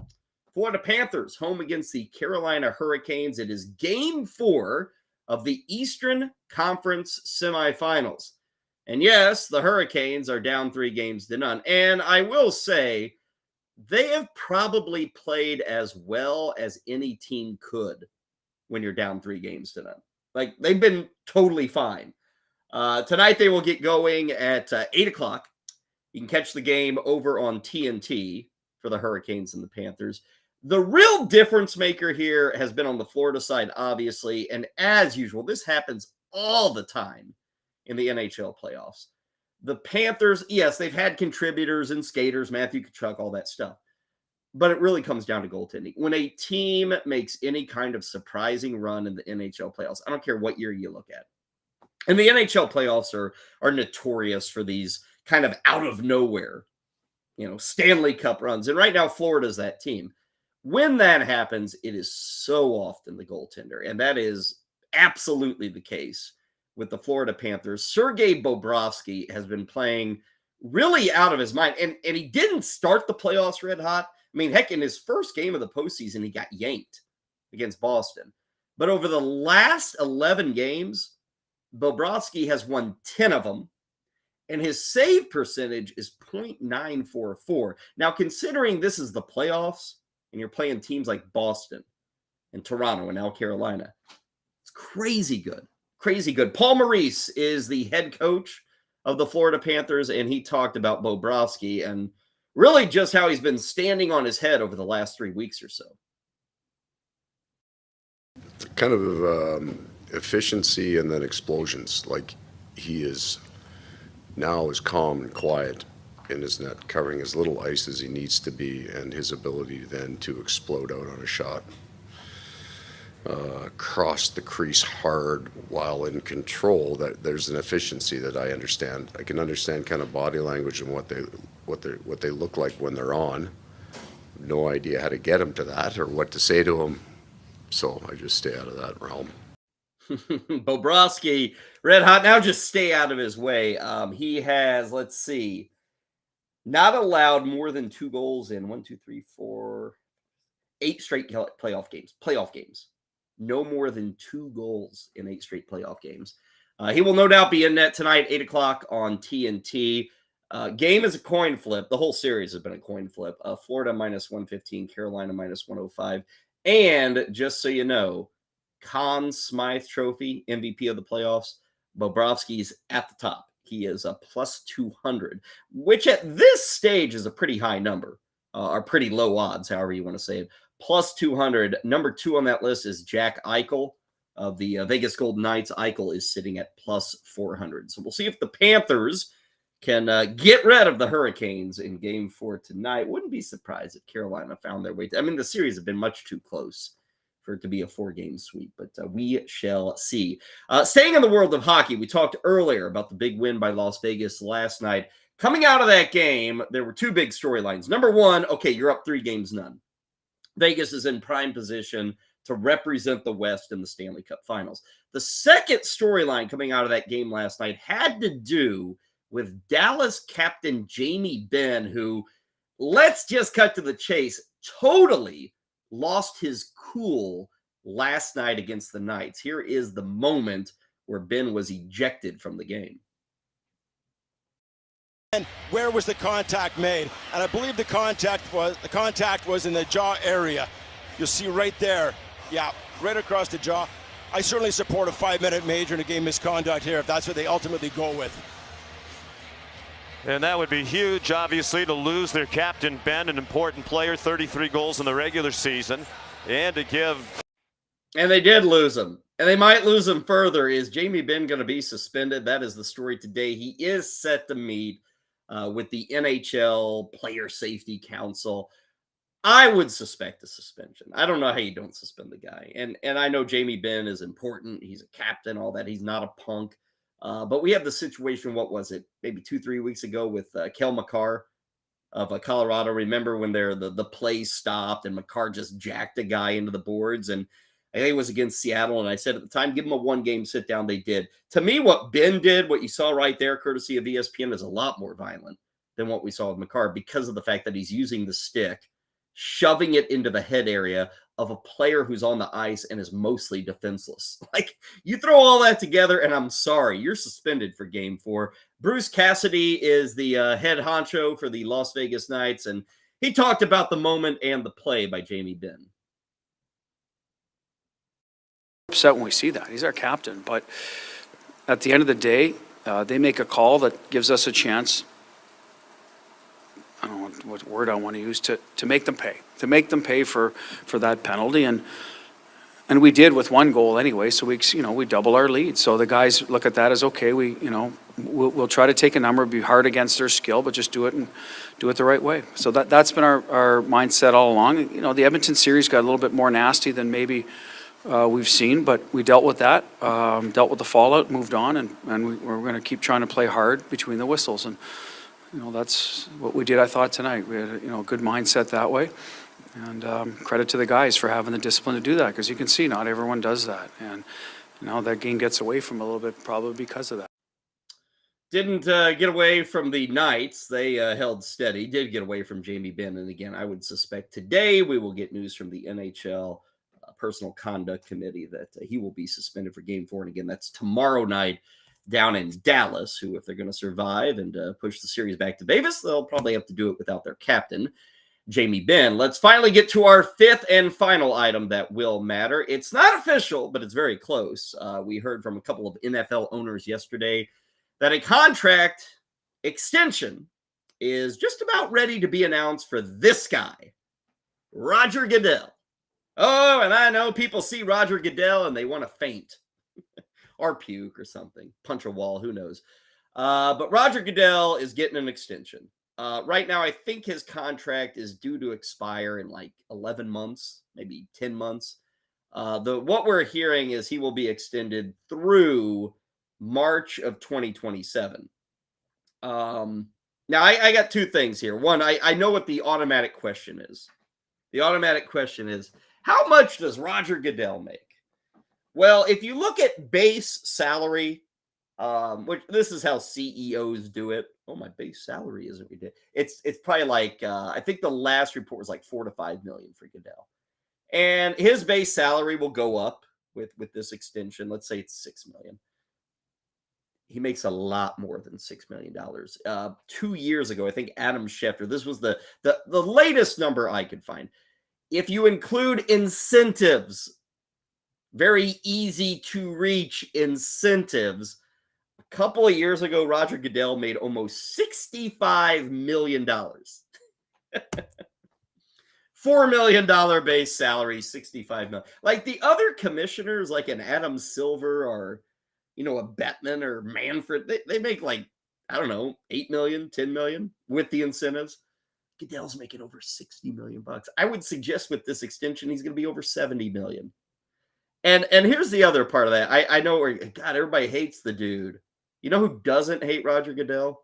Florida Panthers home against the Carolina Hurricanes. It is game 4 of the Eastern Conference semifinals. And yes, the Hurricanes are down 3-0. And I will say, they have probably played as well as any team could when you're down 3-0. Like, they've been totally fine. Tonight, they will get going at 8 o'clock. You can catch the game over on TNT for the Hurricanes and the Panthers. The real difference maker here has been on the Florida side, obviously. And as usual, this happens all the time in the NHL playoffs. The Panthers, yes, they've had contributors and skaters, Matthew Tkachuk, all that stuff. But it really comes down to goaltending. When a team makes any kind of surprising run in the NHL playoffs, I don't care what year you look at. And the NHL playoffs are notorious for these kind of out of nowhere, Stanley Cup runs. And right now, Florida's that team. When that happens, it is so often the goaltender. And that is absolutely the case with the Florida Panthers. Sergei Bobrovsky has been playing really out of his mind. And he didn't start the playoffs red hot. I mean, heck, in his first game of the postseason, he got yanked against Boston. But over the last 11 games, Bobrovsky has won 10 of them, and his save percentage is .944. Now, considering this is the playoffs, and you're playing teams like Boston and Toronto and now Carolina, it's crazy good. Crazy good. Paul Maurice is the head coach of the Florida Panthers, and he talked about Bobrovsky and really just how he's been standing on his head over the last 3 weeks or so. Kind of efficiency and then explosions. Like, he is now as calm and quiet in his net, covering as little ice as he needs to be, and his ability then to explode out on a shot. Cross the crease hard while in control. That there's an efficiency that I understand. I can understand kind of body language and what they look like when they're on. No idea how to get them to that or what to say to them. So I just stay out of that realm. Bobrovsky, red hot. Now just stay out of his way. He has, let's see, not allowed more than 2 goals in 8 straight playoff games. No more than 2 goals in 8 straight playoff games. He will no doubt be in net tonight, 8 o'clock on TNT. Game is a coin flip. The whole series has been a coin flip. Florida -115, Carolina -105. And just so you know, Conn Smythe Trophy, MVP of the playoffs, Bobrovsky's at the top. He is a +200, which at this stage is a pretty high number, or pretty low odds, however you want to say it. +200. Number 2 on that list is Jack Eichel of the Vegas Golden Knights. Eichel is sitting at +400. So we'll see if the Panthers can get rid of the Hurricanes in Game 4 tonight. Wouldn't be surprised if Carolina found their way. I mean, the series have been much too close for it to be a 4-game sweep, but we shall see. Staying in the world of hockey, we talked earlier about the big win by Las Vegas last night. Coming out of that game, there were 2 big storylines. Number 1, okay, you're up 3-0. Vegas is in prime position to represent the West in the Stanley Cup Finals. The second storyline coming out of that game last night had to do with Dallas captain Jamie Benn, who, let's just cut to the chase, totally lost his cool last night against the Knights. Here is the moment where Ben was ejected from the game. And where was the contact made? And I believe the contact was in the jaw area. You'll see right there. Yeah, right across the jaw. I certainly support a 5-minute major in a game misconduct here if that's what they ultimately go with. And that would be huge, obviously, to lose their captain, Ben, an important player, 33 goals in the regular season, and to give... And they did lose him. And they might lose him further. Is Jamie Benn going to be suspended? That is the story today. He is set to meet with the NHL Player Safety Council. I would suspect a suspension. I don't know how you don't suspend the guy. And I know Jamie Benn is important. He's a captain, all that. He's not a punk. But we have the situation, what was it, maybe 2-3 weeks ago with Kel Makar of Colorado. Remember when the play stopped and Makar just jacked a guy into the boards? And I think it was against Seattle. And I said at the time, give him a 1-game sit down. They did. To me, what Ben did, what you saw right there, courtesy of ESPN, is a lot more violent than what we saw with Makar because of the fact that he's using the stick, shoving it into the head area of a player who's on the ice and is mostly defenseless. Like, you throw all that together, and I'm sorry, you're suspended for Game 4. Bruce Cassidy is the head honcho for the Las Vegas Knights, and he talked about the moment and the play by Jamie Benn. Upset when we see that. He's our captain, but at the end of the day, they make a call that gives us a chance. I don't know what word I want to use to make them pay for that penalty, and we did with 1 goal anyway. So we double our lead. So the guys look at that as okay. We'll try to take a number, be hard against their skill, but just do it the right way. So that's been our mindset all along. The Edmonton series got a little bit more nasty than maybe we've seen, but we dealt with that, dealt with the fallout, moved on, and we're going to keep trying to play hard between the whistles. And that's what we did, I thought, tonight. We had a good mindset that way. And credit to the guys for having the discipline to do that, because you can see not everyone does that. And that game gets away from a little bit probably because of that. Didn't get away from the Knights. They held steady. Did get away from Jamie Benn. And again, I would suspect today we will get news from the NHL Personal Conduct Committee that he will be suspended for Game 4. And again, that's tomorrow night down in Dallas, who, if they're going to survive and push the series back to Vegas, they'll probably have to do it without their captain, Jamie Benn. Let's finally get to our 5th and final item that will matter. It's not official, but it's very close. We heard from a couple of NFL owners yesterday that a contract extension is just about ready to be announced for this guy, Roger Goodell. Oh, and I know people see Roger Goodell and they want to faint or puke or something, punch a wall, who knows. But Roger Goodell is getting an extension. Right now, I think his contract is due to expire in like 11 months, maybe 10 months. What we're hearing is he will be extended through March of 2027. Now, I got 2 things here. One, I know what the automatic question is. The automatic question is, how much does Roger Goodell make? Well, if you look at base salary, which this is how CEOs do it. Oh, my base salary isn't ridiculous. It's probably like I think the last report was like 4 to 5 million for Goodell, and his base salary will go up with this extension. Let's say it's 6 million. He makes a lot more than $6 million. 2 years ago, I think Adam Schefter, this was the latest number I could find. If you include incentives, very easy to reach incentives, a couple of years ago, Roger Goodell made almost $65 million. $4 million base salary, $65 million. Like the other commissioners, like an Adam Silver or a Bettman or Manfred, they make like, I don't know, 8 million, 10 million with the incentives. Goodell's making over 60 million bucks. I would suggest with this extension, he's going to be over 70 million. And here's the other part of that. I know where, God, everybody hates the dude. You know who doesn't hate Roger Goodell?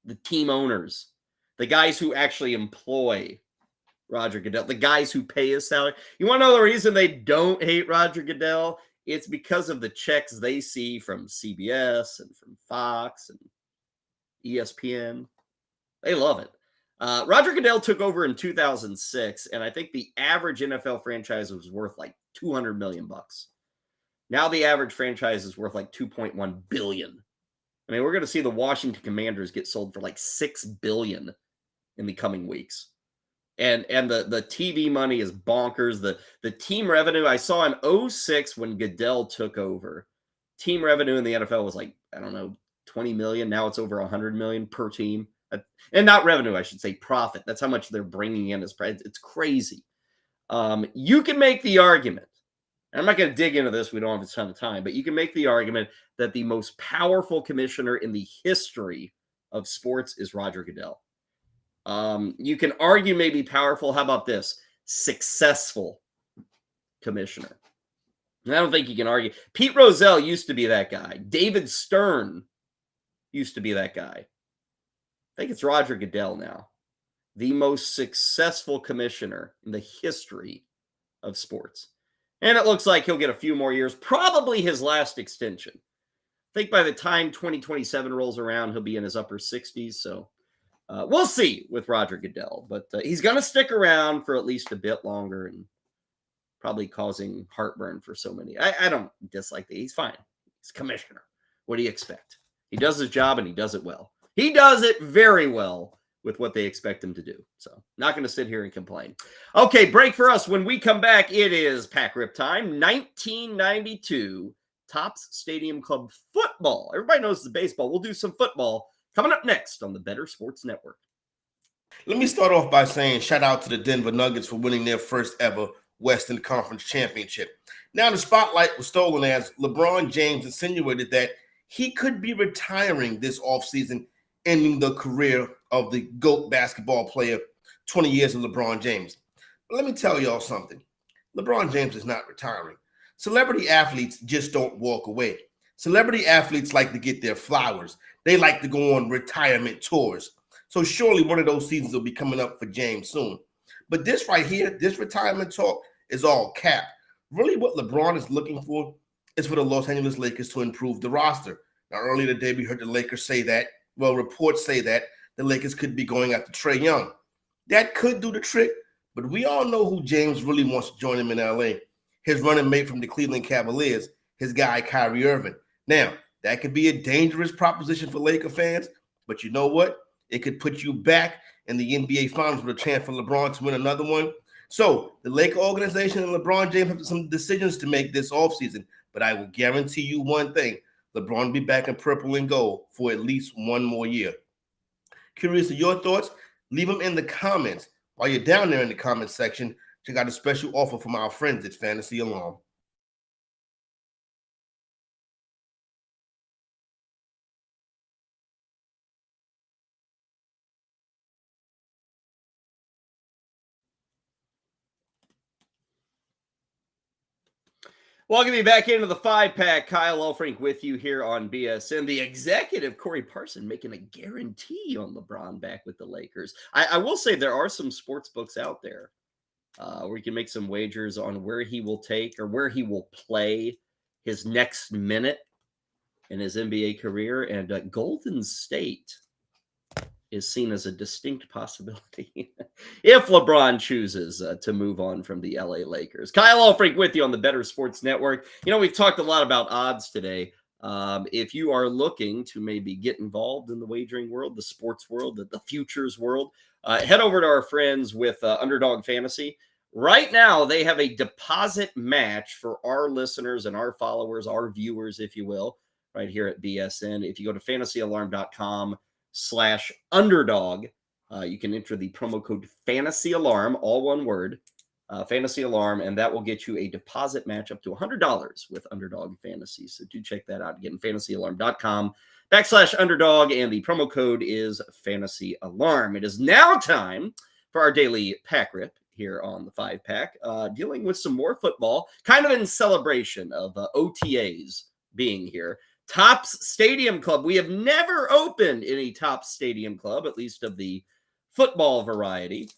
The team owners, the guys who actually employ Roger Goodell, the guys who pay his salary. You want to know the reason they don't hate Roger Goodell? It's because of the checks they see from CBS and from Fox and ESPN. They love it. Roger Goodell took over in 2006, and I think the average NFL franchise was worth like 200 million bucks. Now the average franchise is worth like 2.1 billion. I mean, we're going to see the Washington Commanders get sold for like 6 billion in the coming weeks. And the TV money is bonkers. The team revenue, I saw in 2006 when Goodell took over, team revenue in the NFL was like, I don't know, 20 million. Now it's over 100 million per team. And not revenue, I should say, profit. That's how much they're bringing in as price. It's crazy. You can make the argument, and I'm not going to dig into this, we don't have a ton of time, but you can make the argument that the most powerful commissioner in the history of sports is Roger Goodell. You can argue maybe powerful. How about this? Successful commissioner. And I don't think you can argue. Pete Rozelle used to be that guy. David Stern used to be that guy. I think it's Roger Goodell now. The most successful commissioner in the history of sports. And it looks like he'll get a few more years, probably his last extension. I think by the time 2027 rolls around, he'll be in his upper 60s. So we'll see with Roger Goodell. But he's going to stick around for at least a bit longer and probably causing heartburn for so many. I don't dislike that. He's fine. He's commissioner. What do you expect? He does his job and he does it well. He does it very well with what they expect him to do. So not going to sit here and complain. Okay, break for us. When we come back, it is Pack Rip time. 1992 Topps Stadium Club football. Everybody knows the baseball. We'll do some football coming up next on the Better Sports Network. Let me start off by saying shout out to the Denver Nuggets for winning their first ever Western Conference Championship. Now the spotlight was stolen as LeBron James insinuated that he could be retiring this offseason, ending the career of the GOAT basketball player, 20 years of LeBron James. But let me tell y'all something. LeBron James is not retiring. Celebrity athletes just don't walk away. Celebrity athletes like to get their flowers. They like to go on retirement tours. So surely one of those seasons will be coming up for James soon. But this right here, this retirement talk is all cap. Really what LeBron is looking for is for the Los Angeles Lakers to improve the roster. Now, earlier today, we heard the Lakers say that, well, reports say that the Lakers could be going after Trae Young. That could do the trick, but we all know who James really wants to join him in L.A. His running mate from the Cleveland Cavaliers, his guy Kyrie Irving. Now, that could be a dangerous proposition for Laker fans, but you know what? It could put you back in the NBA Finals with a chance for LeBron to win another one. So the Laker organization and LeBron James have some decisions to make this offseason, but I will guarantee you one thing. LeBron will be back in purple and gold for at least one more year. Curious of your thoughts? Leave them in the comments. While you're down there in the comments section, check out a special offer from our friends at Fantasy Alarm. Welcome you back into the 5-pack. Kyle Elfrink with you here on BSN. The executive, Corey Parson, making a guarantee on LeBron back with the Lakers. I will say there are some sports books out there where you can make some wagers on where he will take or where he will play his next minute in his NBA career. And Golden State is seen as a distinct possibility if LeBron chooses to move on from the LA Lakers. Kyle Elfrink with you on the Better Sports Network. You know, we've talked a lot about odds today. If you are looking to maybe get involved in the wagering world, the sports world, the futures world, head over to our friends with Underdog Fantasy. Right now, they have a deposit match for our listeners and our followers, our viewers, if you will, right here at BSN. If you go to fantasyalarm.com/underdog, you can enter the promo code FANTASYALARM, all one word, Fantasy Alarm, and that will get you a deposit match up to $100 with Underdog Fantasy. So do check that out. Again, fantasyalarm.com/underdog, and the promo code is Fantasy Alarm. It is now time for our daily pack rip here on the 5-pack, dealing with some more football, kind of in celebration of OTAs being here. Topps Stadium Club. We have never opened any Topps Stadium Club, at least of the football variety.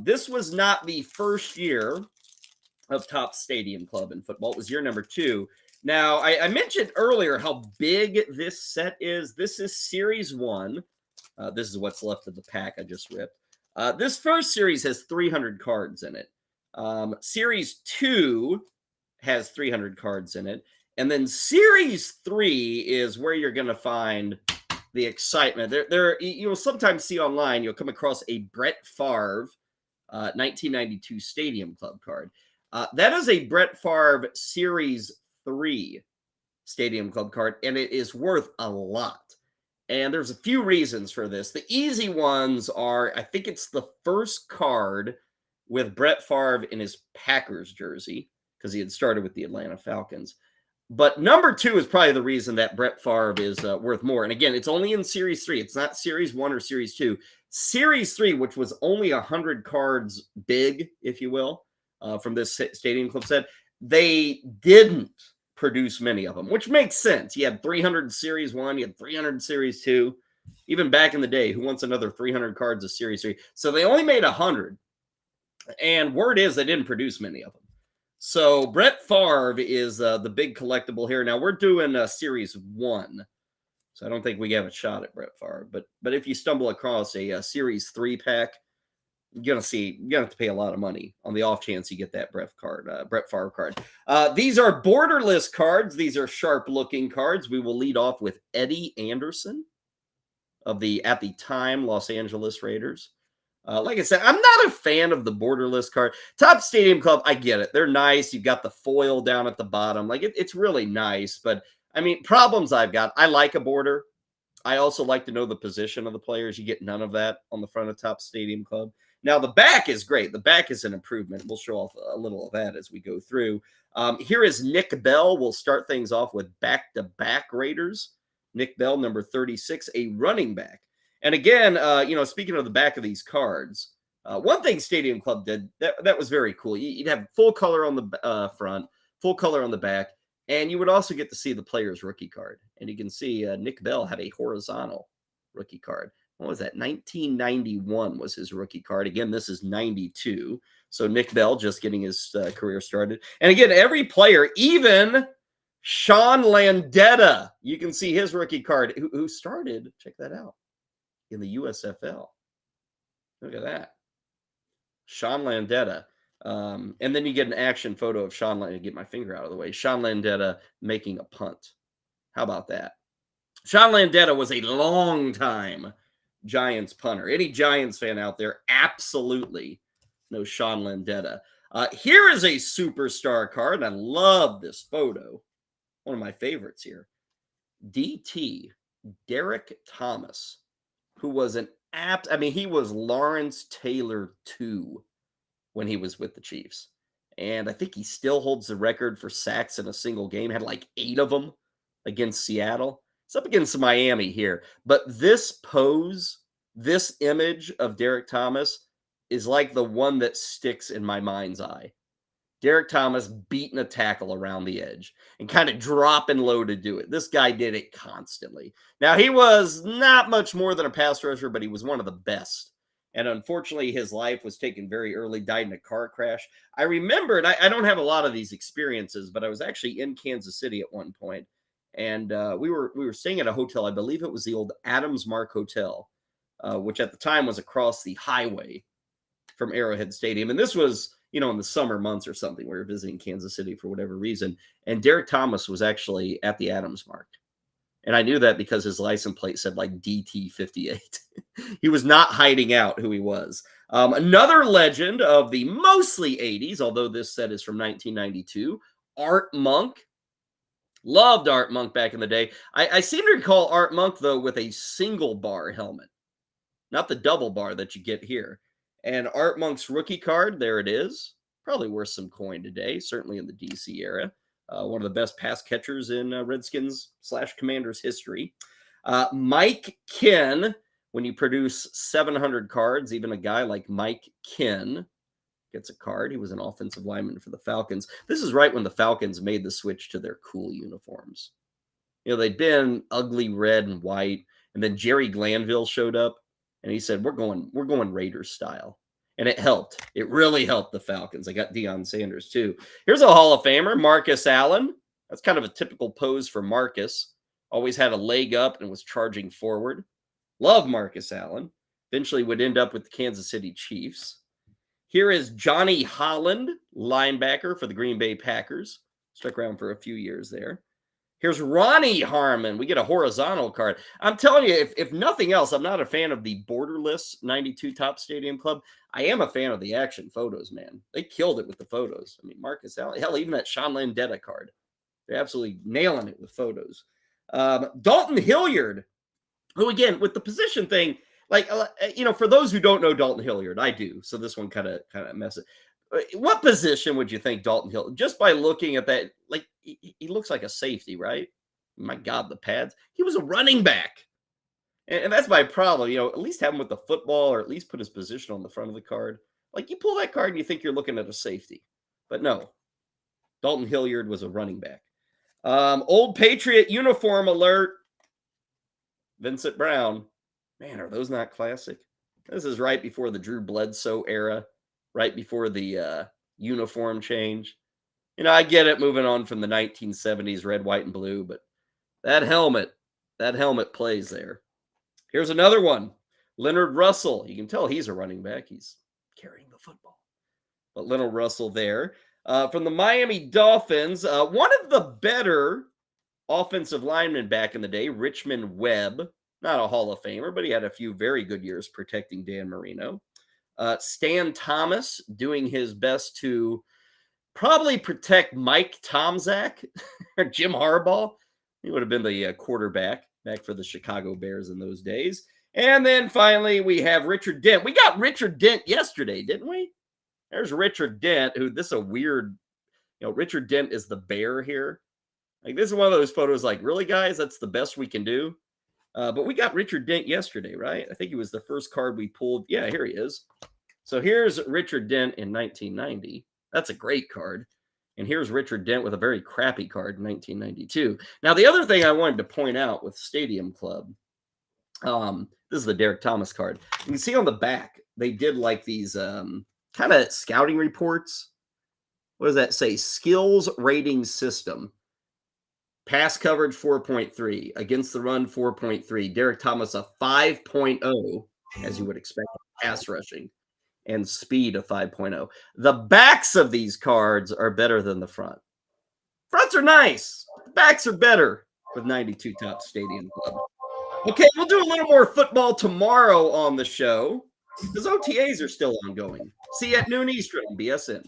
This was not the first year of Topps Stadium Club in football. It was year number 2. Now, I mentioned earlier how big this set is. This is Series 1. This is what's left of the pack I just ripped. This first series has 300 cards in it. Series 2 has 300 cards in it. And then Series 3 is where you're going to find the excitement. There, you'll sometimes see online, you'll come across a Brett Favre 1992 Stadium Club card. That is a Brett Favre Series 3 Stadium Club card, and it is worth a lot. And there's a few reasons for this. The easy ones are, I think it's the first card with Brett Favre in his Packers jersey, because he had started with the Atlanta Falcons. But number 2 is probably the reason that Brett Favre is worth more. And again, it's only in Series 3. It's not Series 1 or Series 2. Series 3, which was only 100 cards big, if you will, from this Stadium Club set, they didn't produce many of them, which makes sense. You had 300 Series 1, you had 300 Series 2. Even back in the day, who wants another 300 cards of Series 3? So they only made 100. And word is they didn't produce many of them. So Brett Favre is the big collectible here. Now we're doing Series 1. So I don't think we have a shot at Brett Favre. But if you stumble across a Series 3 pack, you're going to have to pay a lot of money on the off chance you get that Brett Favre card. These are borderless cards. These are sharp-looking cards. We will lead off with Eddie Anderson of the, at the time, Los Angeles Raiders. Like I said, I'm not a fan of the borderless card. Topps Stadium Club, I get it. They're nice. You've got the foil down at the bottom. Like, it's really nice. But, I mean, problems I've got. I like a border. I also like to know the position of the players. You get none of that on the front of Topps Stadium Club. Now, the back is great. The back is an improvement. We'll show off a little of that as we go through. Here is Nick Bell. We'll start things off with back-to-back Raiders. Nick Bell, number 36, a running back. And again, speaking of the back of these cards, one thing Stadium Club did that was very cool. You'd have full color on the front, full color on the back, and you would also get to see the player's rookie card. And you can see Nick Bell had a horizontal rookie card. What was that? 1991 was his rookie card. Again, this is 92. So Nick Bell just getting his career started. And again, every player, even Sean Landeta, you can see his rookie card, who started, check that out, in the USFL. Look at that. Sean Landeta. And then you get an action photo of Sean Landeta. Get my finger out of the way. Sean Landeta making a punt. How about that? Sean Landeta was a long time Giants punter. Any Giants fan out there absolutely knows Sean Landeta. Here is a superstar card, and I love this photo. One of my favorites here. DT, Derek Thomas, who was he was Lawrence Taylor 2 when he was with the Chiefs. And I think he still holds the record for sacks in a single game. Had like 8 of them against Seattle. It's up against Miami here. But this pose, this image of Derek Thomas is like the one that sticks in my mind's eye. Derek Thomas beating a tackle around the edge and kind of dropping low to do it. This guy did it constantly. Now, he was not much more than a pass rusher, but he was one of the best And unfortunately, his life was taken very early, died in a car crash. I remember, and I don't have a lot of these experiences, but I was actually in Kansas City at one point, and we were staying at a hotel. I believe it was the old Adams Mark Hotel, which at the time was across the highway from Arrowhead Stadium. And this was, in the summer months or something. We were visiting Kansas City for whatever reason. And Derek Thomas was actually at the Adams Mark. And I knew that because his license plate said like DT58. He was not hiding out who he was. Another legend of the mostly 80s, although this set is from 1992, Art Monk. Loved Art Monk back in the day. I seem to recall Art Monk, though, with a single bar helmet, not the double bar that you get here. And Art Monk's rookie card, there it is. Probably worth some coin today, certainly in the DC era. One of the best pass catchers in Redskins/Commanders history. Mike Ken, when you produce 700 cards, even a guy like Mike Ken gets a card. He was an offensive lineman for the Falcons. This is right when the Falcons made the switch to their cool uniforms. They'd been ugly red and white, and then Jerry Glanville showed up, and he said, "We're going Raiders style." And it helped. It really helped the Falcons. I got Deion Sanders, too. Here's a Hall of Famer, Marcus Allen. That's kind of a typical pose for Marcus. Always had a leg up and was charging forward. Love Marcus Allen. Eventually would end up with the Kansas City Chiefs. Here is Johnny Holland, linebacker for the Green Bay Packers. Stuck around for a few years there. Here's Ronnie Harmon. We get a horizontal card. I'm telling you, if nothing else, I'm not a fan of the borderless 92 Top Stadium Club. I am a fan of the action photos, man. They killed it with the photos. I mean, Marcus Allen, hell, even that Sean Landetta card. They're absolutely nailing it with photos. Dalton Hilliard, who, again, with the position thing, for those who don't know Dalton Hilliard, I do. So this one kind of messes. What position would you think Dalton Hilliard, just by looking at that, he looks like a safety, right? My God, the pads. He was a running back. And that's my problem. At least have him with the football, or at least put his position on the front of the card. You pull that card and you think you're looking at a safety. But no, Dalton Hilliard was a running back. Old Patriot uniform alert. Vincent Brown. Man, are those not classic? This is right before the Drew Bledsoe era, right before the uniform change. I get it, moving on from the 1970s, red, white, and blue, but that helmet plays there. Here's another one. Leonard Russell. You can tell he's a running back. He's carrying the football. But Leonard Russell there. From the Miami Dolphins, one of the better offensive linemen back in the day, Richmond Webb. Not a Hall of Famer, but he had a few very good years protecting Dan Marino. Stan Thomas doing his best to probably protect Mike Tomczak or Jim Harbaugh. He would have been the quarterback back for the Chicago Bears in those days. And then finally, we have Richard Dent. We got Richard Dent yesterday, didn't we? There's Richard Dent, who this is a weird, Richard Dent is the bear here. This is one of those photos really, guys, that's the best we can do. But we got Richard Dent yesterday, right? I think he was the first card we pulled. Yeah, here he is. So here's Richard Dent in 1990. That's a great card. And here's Richard Dent with a very crappy card in 1992. Now, the other thing I wanted to point out with Stadium Club, this is the Derek Thomas card. You can see on the back, they did these kind of scouting reports. What does that say? Skills rating system. Pass coverage 4.3. Against the run 4.3. Derek Thomas a 5.0, as you would expect, pass rushing. And speed of 5.0. The backs of these cards are better than the front. Fronts are nice. The backs are better with 92 Top Stadium Club. Okay, we'll do a little more football tomorrow on the show because OTAs are still ongoing. See you at noon Eastern on BSN.